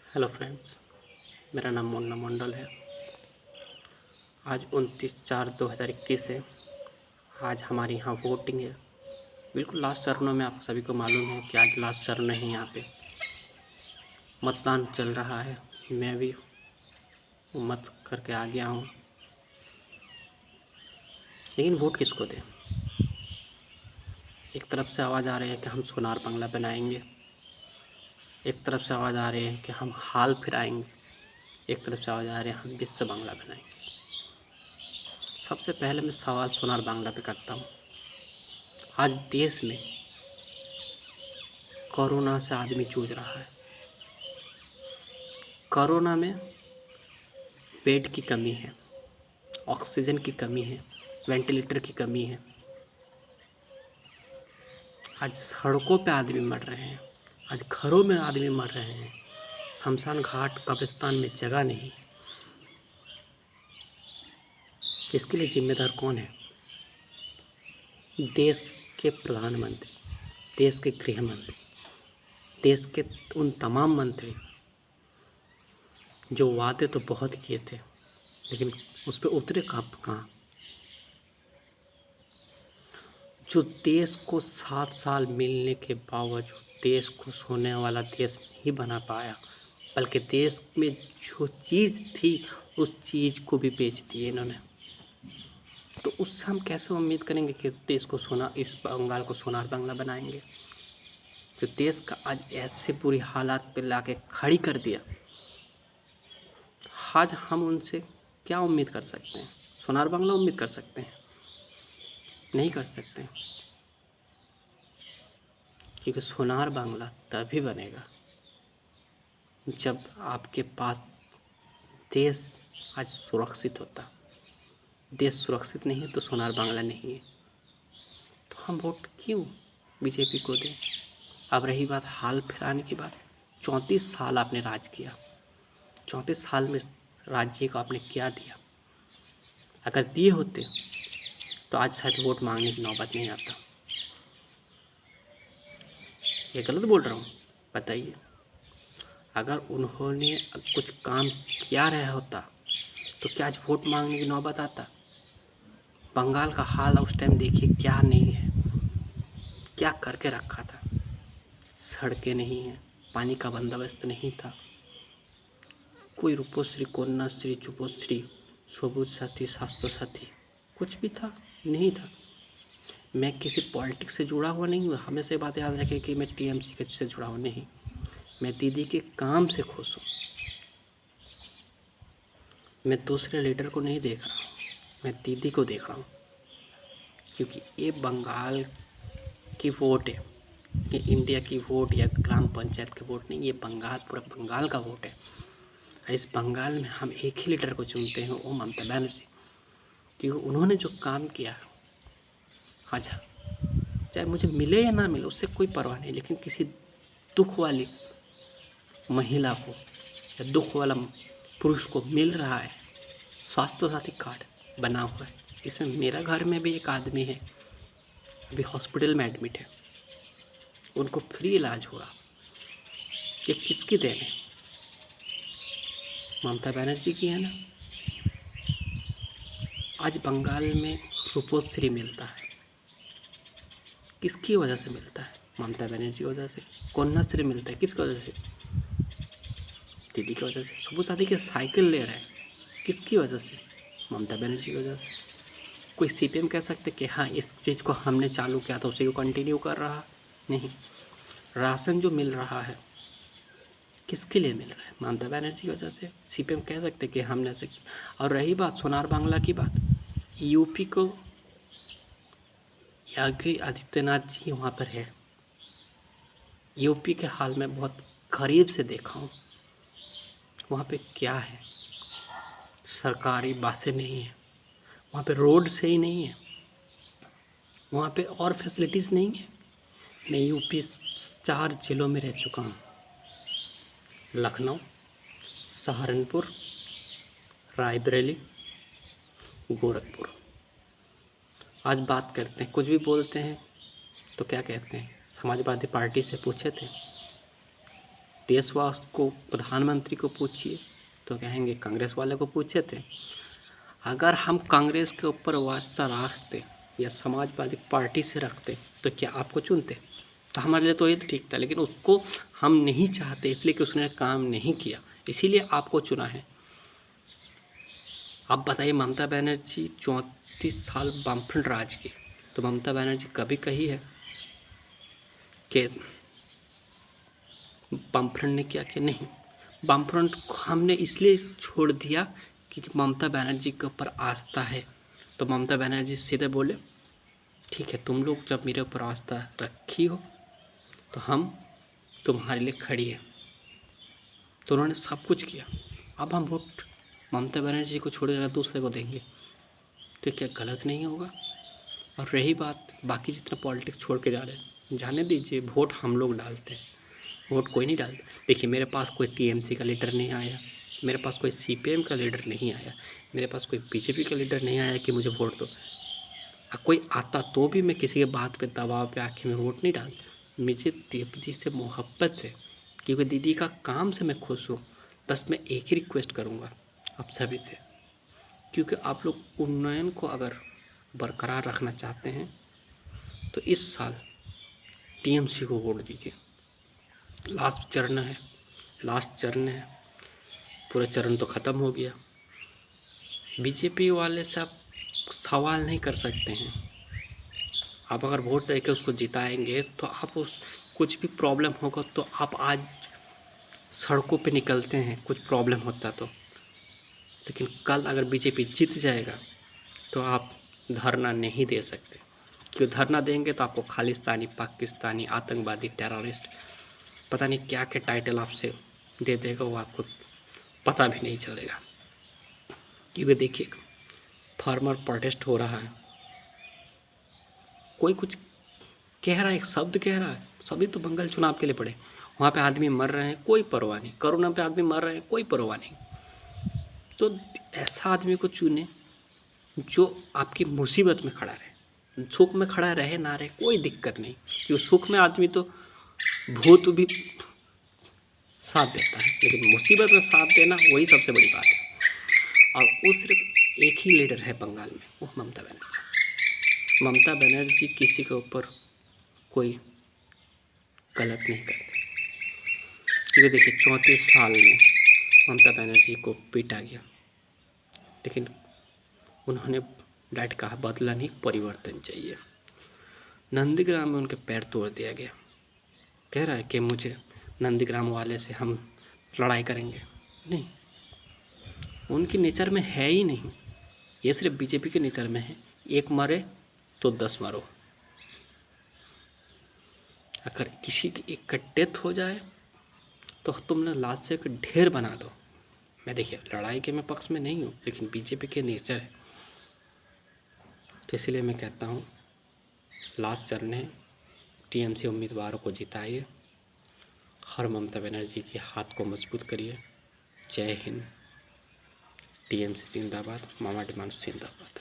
Hello friends, मेरा नाम मुन्ना मंडल है। आज 29/4/2021 है। आज हमारे यहाँ वोटिंग है। बिल्कुल लास्ट चरणों में आप सभी को मालूम है कि आज लास्ट चरण है। यहाँ पे मतदान चल रहा है। मैं भी मत करके आ गया हूँ। लेकिन वोट किसको दें? एक तरफ से आवाज़ आ रही है कि हम सोनार बांग्ला बनाएंगे, एक तरफ से आवाज़ आ रही है कि हम हाल फिराएंगे, एक तरफ से आवाज़ आ रही है हम विश्व बांग्ला बनाएंगे। सबसे पहले मैं सवाल सोनार बांग्ला पे करता हूँ। आज देश में कोरोना से आदमी जूझ रहा है। कोरोना में बेड की कमी है, ऑक्सीजन की कमी है, वेंटिलेटर की कमी है। आज सड़कों पे आदमी मर रहे हैं, आज घरों में आदमी मर रहे हैं। शमशान घाट कब्रिस्तान में जगह नहीं। इसके लिए जिम्मेदार कौन है? देश के प्रधानमंत्री, देश के गृह मंत्री, देश के उन तमाम मंत्री जो वादे तो बहुत किए थे लेकिन उस पर उतरे कहाँ? जो देश को 7 साल मिलने के बावजूद देश को सोने वाला देश नहीं बना पाया, बल्कि देश में जो चीज़ थी उस चीज़ को भी बेच दिए इन्होंने। तो उससे हम कैसे उम्मीद करेंगे कि देश को इस बंगाल को सोनार बांग्ला बनाएंगे? जो देश का आज ऐसे बुरी हालात पे लाके खड़ी कर दिया, आज हम उनसे क्या उम्मीद कर सकते हैं? सोनार बांग्ला उम्मीद कर सकते हैं? नहीं कर सकते, क्योंकि सोनार बांग्ला तभी बनेगा जब आपके पास देश आज सुरक्षित होता। देश सुरक्षित नहीं है तो सोनार बांग्ला नहीं है। तो हम वोट क्यों बीजेपी को दें? अब रही बात हाल फिराने की बात, 34 साल आपने राज किया। 34 साल में राज्य को आपने क्या दिया? अगर दिए होते तो आज शायद वोट मांगने की नौबत नहीं आता। ये गलत बोल रहा हूँ? बताइए। अगर उन्होंने कुछ काम किया रहा होता तो क्या आज वोट मांगने की नौबत आता? बंगाल का हाल उस टाइम देखिए क्या नहीं है, क्या करके रखा था। सड़कें नहीं हैं, पानी का बंदोबस्त नहीं था, कोई रूपोश्री, कन्याश्री, जुबोश्री, सबुज साथी, स्वास्थ्य साथी कुछ भी था नहीं था। मैं किसी पॉलिटिक्स से जुड़ा हुआ नहीं हूँ, हमेशा ये बात याद रखें कि मैं टीएमसी से जुड़ा हुआ नहीं। मैं दीदी के काम से खुश हूँ। मैं दूसरे लीडर को नहीं देख रहा हूँ, मैं दीदी को देख रहा हूँ। क्योंकि ये बंगाल की वोट है, ये इंडिया की वोट या ग्राम पंचायत की वोट नहीं, ये बंगाल, पूरा बंगाल का वोट है। इस बंगाल में हम एक ही लीडर को चुनते हैं, वो ममता बनर्जी, क्योंकि उन्होंने जो काम किया है। अच्छा, चाहे मुझे मिले या ना मिले उससे कोई परवाह नहीं, लेकिन किसी दुख वाली महिला को या दुख वाला पुरुष को मिल रहा है स्वास्थ्य साथी कार्ड बना हुआ है। इसमें मेरा घर में भी एक आदमी है, अभी हॉस्पिटल में एडमिट है, उनको फ्री इलाज हुआ। ये किसकी देन है? ममता बनर्जी की है ना। आज बंगाल में रूपोश्री मिलता है, किसकी वजह से मिलता है? ममता बनर्जी की वजह से। कन्याश्री मिलता है, किसकी वजह से? दीदी की वजह से। सबुज साथी के साइकिल ले रहे हैं, किसकी वजह से? ममता बनर्जी की वजह से। कोई सीपीएम कह सकते कि हाँ इस चीज़ को हमने चालू किया था उसी को कंटिन्यू कर रहा? नहीं। राशन जो मिल रहा है किसके लिए मिल रहा है? ममता बनर्जी की वजह से। सीपीएम कह सकते कि हमने से। और रही बात सोनार बांग्ला की बात, यूपी को योगी आदित्यनाथ जी वहाँ पर है। यूपी के हाल में बहुत करीब से देखा हूँ। वहाँ पे क्या है? सरकारी बसें नहीं है, वहाँ पे रोड सही नहीं है, वहाँ पे और फैसिलिटीज़ नहीं है। मैं यूपी 4 जिलों में रह चुका हूँ, लखनऊ, सहारनपुर, रायबरेली, गोरखपुर। आज बात करते हैं, कुछ भी बोलते हैं तो क्या कहते हैं? समाजवादी पार्टी से पूछे थे देशवासी को, प्रधानमंत्री को पूछिए तो कहेंगे कांग्रेस वाले को पूछे थे। अगर हम कांग्रेस के ऊपर वास्ता रखते या समाजवादी पार्टी से रखते तो क्या आपको चुनते? तो हमारे लिए तो ये ठीक था, लेकिन उसको हम नहीं चाहते इसलिए कि उसने काम नहीं किया, इसीलिए आपको चुना है। आप बताइए, ममता बनर्जी 34 साल वामफ्रंट राज की, तो ममता बनर्जी कभी कही है कि वामफ्रंट ने किया कि नहीं? वामफ्रंट को हमने इसलिए छोड़ दिया क्योंकि ममता बनर्जी के ऊपर आस्था है। तो ममता बनर्जी सीधे बोले ठीक है, तुम लोग जब मेरे ऊपर आस्था रखी हो तो हम तुम्हारे लिए खड़ी है। तो उन्होंने सब कुछ किया। अब हम वोट ममता बनर्जी को छोड़ अगर दूसरे को देंगे तो क्या गलत नहीं होगा? और रही बात बाकी जितना पॉलिटिक्स छोड़ के जा रहे हैं, जाने दीजिए, वोट हम लोग डालते हैं, वोट कोई नहीं डालता। देखिए, मेरे पास कोई टीएमसी का लीडर नहीं आया, मेरे पास कोई सीपीएम का लीडर नहीं आया, मेरे पास कोई बीजेपी का लीडर नहीं आया कि मुझे वोट दो। कोई आता तो भी मैं किसी के बात पे दबाव पे आके मैं वोट नहीं डालता। मुझे दीदी से मोहब्बत है, क्योंकि दीदी का काम से मैं खुश हूँ। बस मैं एक ही रिक्वेस्ट करूँगा आप सभी से, क्योंकि आप लोग उन्नयन को अगर बरकरार रखना चाहते हैं तो इस साल टीएमसी को वोट दीजिए। लास्ट चरण है, पूरा चरण तो ख़त्म हो गया। बीजेपी वाले से आप सवाल नहीं कर सकते हैं। आप अगर वोट देके उसको जिताएंगे तो आप उस कुछ भी प्रॉब्लम होगा तो आप आज सड़कों पे निकलते हैं, कुछ प्रॉब्लम होता तो। लेकिन कल अगर बीजेपी जीत जाएगा तो आप धरना नहीं दे सकते, क्योंकि धरना देंगे तो आपको खालिस्तानी, पाकिस्तानी, आतंकवादी, टेररिस्ट, पता नहीं क्या क्या टाइटल आपसे दे देगा, वो आपको पता भी नहीं चलेगा। क्योंकि देखिए, फार्मर प्रोटेस्ट हो रहा है, कोई कुछ कह रहा है, एक शब्द कह रहा है, सभी तो बंगाल चुनाव के लिए पड़े, वहाँ पे आदमी मर रहे हैं, कोई परवाह नहीं। कोरोना पे आदमी मर रहे हैं, कोई परवाह नहीं। तो ऐसा आदमी को चुने जो आपकी मुसीबत में खड़ा रहे। सुख में खड़ा रहे ना रहे कोई दिक्कत नहीं, क्योंकि सुख में आदमी तो भूत भी साथ देता है, लेकिन मुसीबत में साथ देना वही सबसे बड़ी बात है। और वो सिर्फ एक ही लीडर है बंगाल में, वो ममता बनर्जी। ममता बनर्जी किसी के ऊपर कोई गलत नहीं करती, क्योंकि देखिए 34 साल में ममता बनर्जी को पीटा गया, लेकिन उन्होंने डायरेक्ट कहा बदला नहीं, परिवर्तन चाहिए। नंदीग्राम में उनके पैर तोड़ दिया गया, कह रहा है कि मुझे नंदीग्राम वाले से हम लड़ाई करेंगे। नहीं, उनकी नेचर में है ही नहीं, ये सिर्फ बीजेपी के नेचर में है। एक मरे तो 10 मरो। अगर किसी की एक का डेथ हो जाए तो तुमने लाश से एक ढेर बना दो। मैं देखिए लड़ाई के मैं पक्ष में नहीं हूँ, लेकिन बीजेपी के नेचर है, तो इसलिए मैं कहता हूँ लास्ट चरण है, टीएमसी उम्मीदवारों को जिताइए, हर ममता बनर्जी के हाथ को मजबूत करिए। जय हिंद। टीएमसी जिंदाबाद, मामा डिमांड जिंदाबाद।